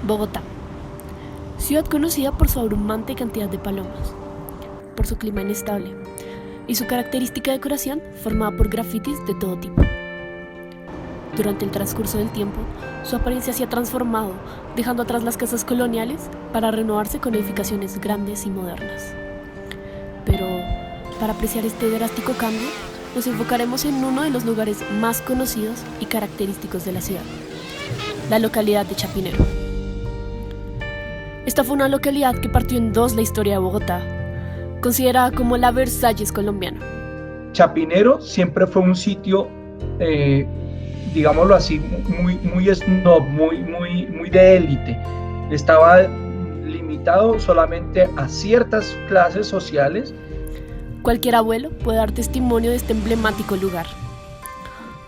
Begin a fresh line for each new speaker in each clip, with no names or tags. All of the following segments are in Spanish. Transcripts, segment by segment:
Bogotá, ciudad conocida por su abrumante cantidad de palomas, por su clima inestable y su característica decoración formada por grafitis de todo tipo. Durante el transcurso del tiempo, su apariencia se ha transformado, dejando atrás las casas coloniales para renovarse con edificaciones grandes y modernas. Pero, para apreciar este drástico cambio, nos enfocaremos en uno de los lugares más conocidos y característicos de la ciudad, la localidad de Chapinero. Esta fue una localidad que partió en dos la historia de Bogotá, considerada como la Versalles colombiana.
Chapinero siempre fue un sitio, digámoslo así, muy snob, muy de élite. Estaba limitado solamente a ciertas clases sociales.
Cualquier abuelo puede dar testimonio de este emblemático lugar.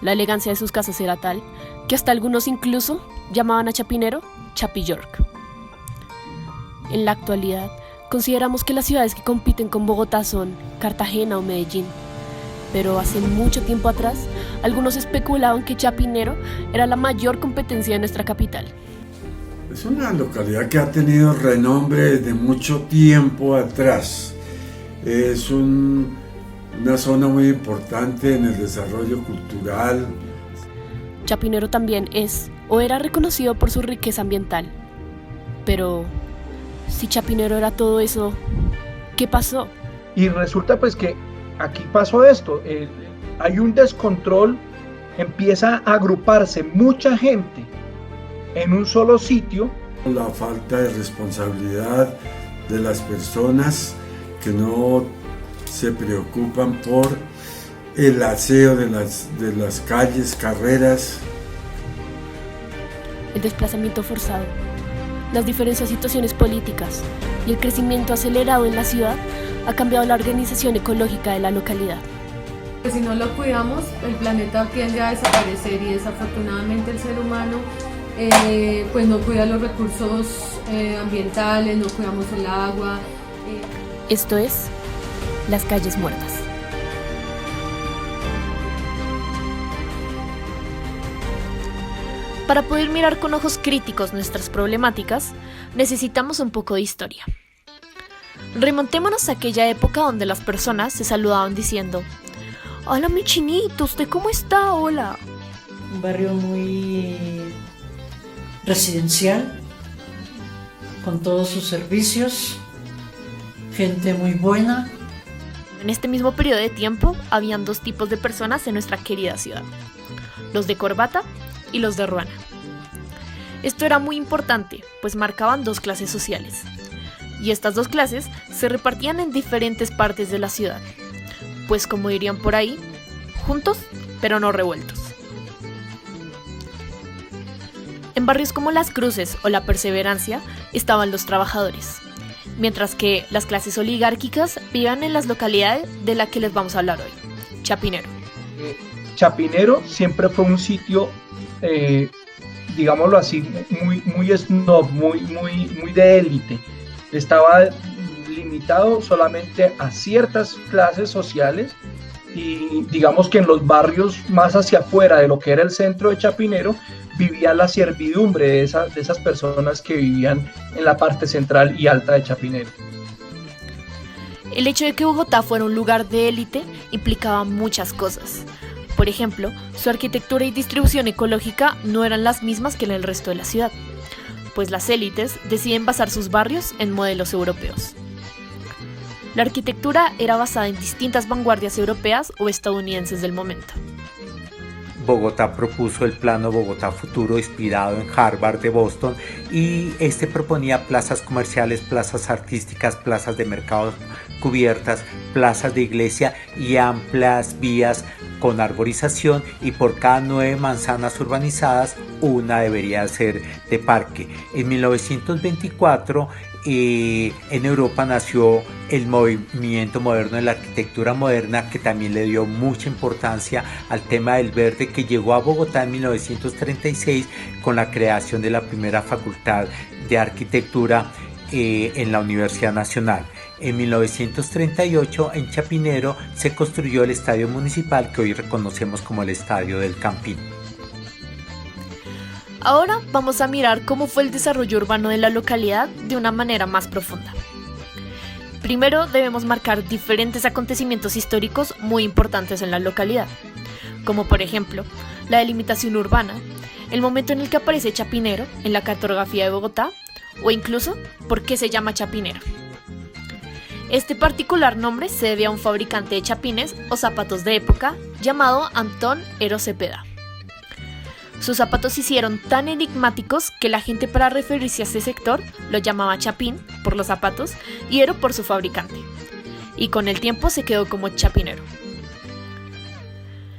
La elegancia de sus casas era tal que hasta algunos incluso llamaban a Chapinero Chapi York. En la actualidad, consideramos que las ciudades que compiten con Bogotá son Cartagena o Medellín, pero hace mucho tiempo atrás, algunos especulaban que Chapinero era la mayor competencia de nuestra capital.
Es una localidad que ha tenido renombre desde mucho tiempo atrás. Es una zona muy importante en el desarrollo cultural.
Chapinero también es o era reconocido por su riqueza ambiental. Pero, si Chapinero era todo eso, ¿qué pasó?
Y resulta pues que aquí pasó esto, hay un descontrol, empieza a agruparse mucha gente en un solo sitio.
La falta de responsabilidad de las personas que no se preocupan por el aseo de las calles, carreras.
El desplazamiento forzado, las diferentes situaciones políticas y el crecimiento acelerado en la ciudad ha cambiado la organización ecológica de la localidad.
Pues si no lo cuidamos, el planeta tiende a desaparecer y desafortunadamente el ser humano pues no cuida los recursos ambientales, no cuidamos el agua.
Esto es Las Calles Muertas. Para poder mirar con ojos críticos nuestras problemáticas, necesitamos un poco de historia. Remontémonos a aquella época donde las personas se saludaban diciendo: "Hola mi chinito, ¿usted cómo está? Hola".
Un barrio muy residencial, con todos sus servicios, gente muy buena.
En este mismo periodo de tiempo, habían dos tipos de personas en nuestra querida ciudad: los de corbata y los de ruana. Esto era muy importante, pues marcaban dos clases sociales. Y estas dos clases se repartían en diferentes partes de la ciudad, pues como dirían por ahí, juntos pero no revueltos. En barrios como Las Cruces o La Perseverancia estaban los trabajadores, mientras que las clases oligárquicas vivían en las localidades de las que les vamos a hablar hoy, Chapinero.
Chapinero siempre fue un sitio, digámoslo así, muy snob, muy de élite. Estaba limitado solamente a ciertas clases sociales y digamos que en los barrios más hacia afuera de lo que era el centro de Chapinero vivía la servidumbre de esas personas que vivían en la parte central y alta de Chapinero.
El hecho de que Bogotá fuera un lugar de élite implicaba muchas cosas. Por ejemplo, su arquitectura y distribución ecológica no eran las mismas que en el resto de la ciudad, pues las élites deciden basar sus barrios en modelos europeos. La arquitectura era basada en distintas vanguardias europeas o estadounidenses del momento.
Bogotá propuso el Plano Bogotá Futuro inspirado en Harvard de Boston y este proponía plazas comerciales, plazas artísticas, plazas de mercado cubiertas, plazas de iglesia y amplias vías con arborización, y por cada 9 manzanas urbanizadas una debería ser de parque. En 1924 en Europa nació el movimiento moderno de la arquitectura moderna, que también le dio mucha importancia al tema del verde, que llegó a Bogotá en 1936 con la creación de la primera facultad de arquitectura en la Universidad Nacional. En 1938 en Chapinero se construyó el estadio municipal que hoy reconocemos como el Estadio del Campín.
Ahora vamos a mirar cómo fue el desarrollo urbano de la localidad de una manera más profunda. Primero debemos marcar diferentes acontecimientos históricos muy importantes en la localidad, como por ejemplo la delimitación urbana, el momento en el que aparece Chapinero en la cartografía de Bogotá, o incluso por qué se llama Chapinero. Este particular nombre se debe a un fabricante de chapines o zapatos de época llamado Antón Ero Cepeda. Sus zapatos se hicieron tan enigmáticos que la gente, para referirse a ese sector, lo llamaba Chapín por los zapatos y Ero por su fabricante, y con el tiempo se quedó como Chapinero.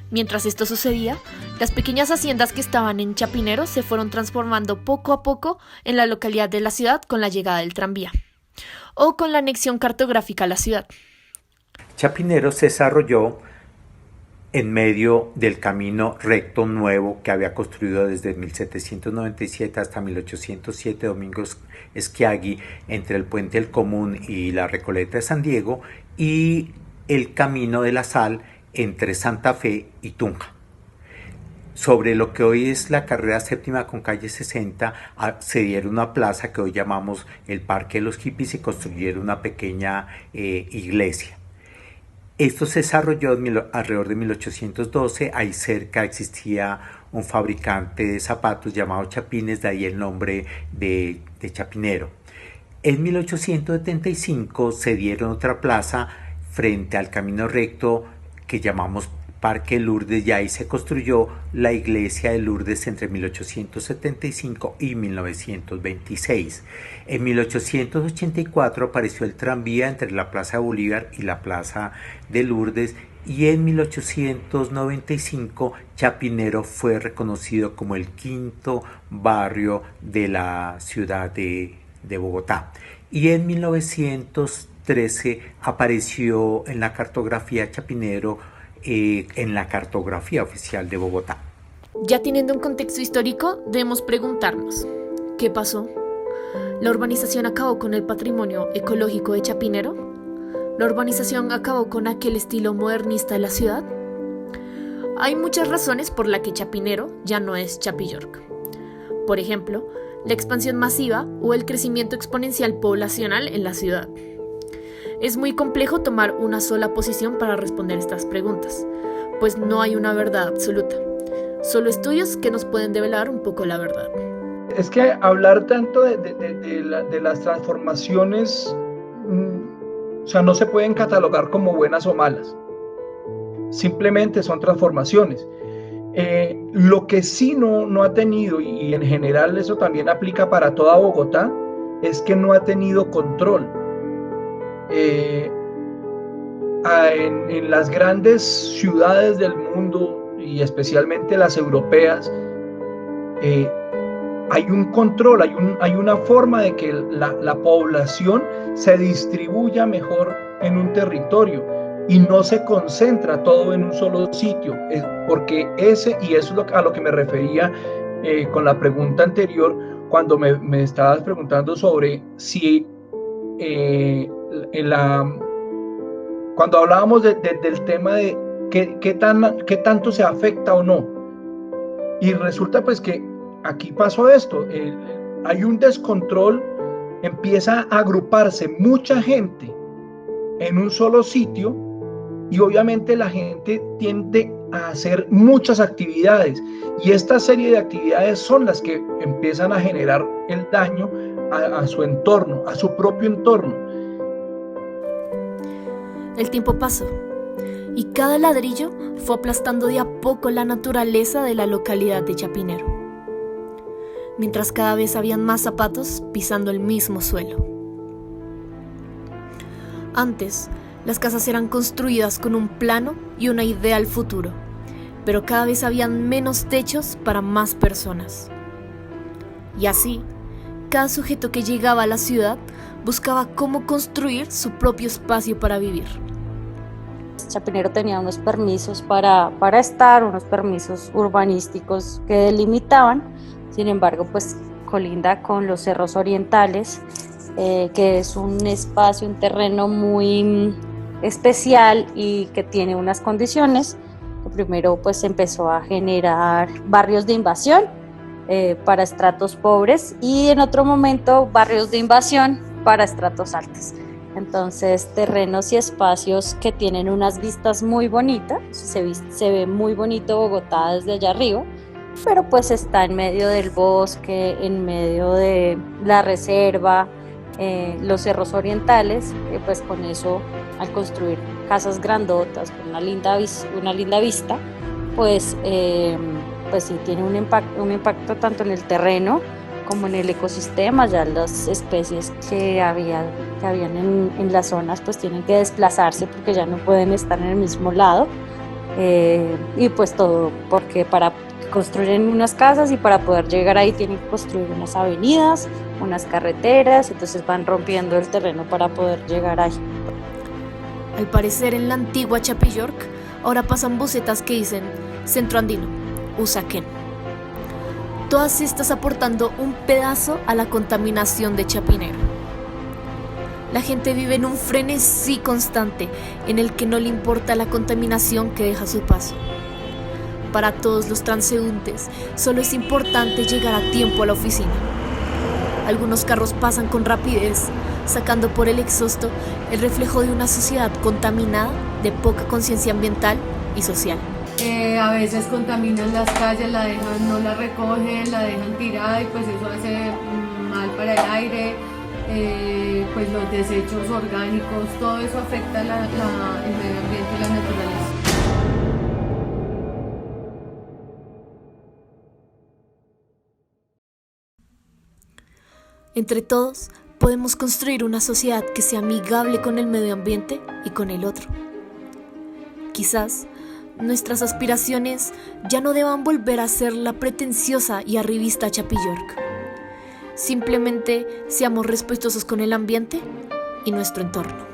Mientras esto sucedía, las pequeñas haciendas que estaban en Chapinero se fueron transformando poco a poco en la localidad de la ciudad con la llegada del tranvía, o con la anexión cartográfica a la ciudad.
Chapinero se desarrolló en medio del camino recto nuevo que había construido desde 1797 hasta 1807 Domingo Schiaggi entre el Puente del Común y la Recoleta de San Diego, y el Camino de la Sal entre Santa Fe y Tunja. Sobre lo que hoy es la carrera séptima con calle 60, se dieron una plaza que hoy llamamos el Parque de los Hippies y construyeron una pequeña iglesia. Esto se desarrolló alrededor de 1812, ahí cerca existía un fabricante de zapatos llamado Chapines, de ahí el nombre de Chapinero. En 1875 se dieron otra plaza frente al camino recto que llamamos Parque Lourdes, y ahí se construyó la iglesia de Lourdes entre 1875 y 1926. En 1884 apareció el tranvía entre la Plaza de Bolívar y la Plaza de Lourdes, y en 1895 Chapinero fue reconocido como el quinto barrio de la ciudad de Bogotá. Y en 1913 apareció en la cartografía Chapinero, en la cartografía oficial de Bogotá.
Ya teniendo un contexto histórico, debemos preguntarnos, ¿qué pasó? ¿La urbanización acabó con el patrimonio ecológico de Chapinero? ¿La urbanización acabó con aquel estilo modernista de la ciudad? Hay muchas razones por las que Chapinero ya no es Chapillork. Por ejemplo, la expansión masiva o el crecimiento exponencial poblacional en la ciudad. Es muy complejo tomar una sola posición para responder estas preguntas, pues no hay una verdad absoluta, solo estudios que nos pueden develar un poco la verdad.
Es que hablar tanto de las transformaciones, o sea, no se pueden catalogar como buenas o malas, simplemente son transformaciones. Lo que sí no ha tenido, y en general eso también aplica para toda Bogotá, es que no ha tenido control. En las grandes ciudades del mundo y especialmente las europeas, hay un control, hay una forma de que la población se distribuya mejor en un territorio y no se concentra todo en un solo sitio, porque eso es a lo que me refería con la pregunta anterior, cuando me estabas preguntando sobre si cuando hablábamos del tema de qué tanto se afecta o no, y resulta pues que aquí pasó esto, hay un descontrol, empieza a agruparse mucha gente en un solo sitio, y obviamente la gente tiende a hacer muchas actividades, y esta serie de actividades son las que empiezan a generar el daño a su entorno, a su propio entorno.
El tiempo pasó, y cada ladrillo fue aplastando de a poco la naturaleza de la localidad de Chapinero, mientras cada vez habían más zapatos pisando el mismo suelo. Antes, las casas eran construidas con un plano y una idea al futuro, pero cada vez habían menos techos para más personas. Y así, cada sujeto que llegaba a la ciudad buscaba cómo construir su propio espacio para vivir.
Chapinero tenía unos permisos para estar, unos permisos urbanísticos que delimitaban, sin embargo, pues colinda con los Cerros Orientales, que es un espacio, un terreno muy especial y que tiene unas condiciones. Primero pues empezó a generar barrios de invasión, para estratos pobres y en otro momento barrios de invasión para estratos altos. Entonces, terrenos y espacios que tienen unas vistas muy bonitas, se ve muy bonito Bogotá desde allá arriba, pero pues está en medio del bosque, en medio de la reserva, los cerros orientales, pues con eso, al construir casas grandotas, con una linda vista, pues, pues sí tiene un impacto tanto en el terreno como en el ecosistema. Ya las especies que habían en las zonas pues tienen que desplazarse porque ya no pueden estar en el mismo lado, y pues todo porque para construyen unas casas y para poder llegar ahí tienen que construir unas avenidas, unas carreteras, entonces van rompiendo el terreno para poder llegar ahí.
Al parecer en la antigua Chapillork ahora pasan busetas que dicen Centro Andino, Usaquén. Todas estas aportando un pedazo a la contaminación de Chapinero. La gente vive en un frenesí constante en el que no le importa la contaminación que deja su paso. Para todos los transeúntes, solo es importante llegar a tiempo a la oficina. Algunos carros pasan con rapidez, sacando por el exhausto el reflejo de una sociedad contaminada, de poca conciencia ambiental y social.
A veces contaminan las calles, la dejan, no la recogen, la dejan tirada y pues eso hace mal para el aire, pues los desechos orgánicos, todo eso afecta el medio ambiente y la naturaleza.
Entre todos, podemos construir una sociedad que sea amigable con el medio ambiente y con el otro. Quizás nuestras aspiraciones ya no deban volver a ser la pretenciosa y arribista Chapillork. Simplemente seamos respetuosos con el ambiente y nuestro entorno.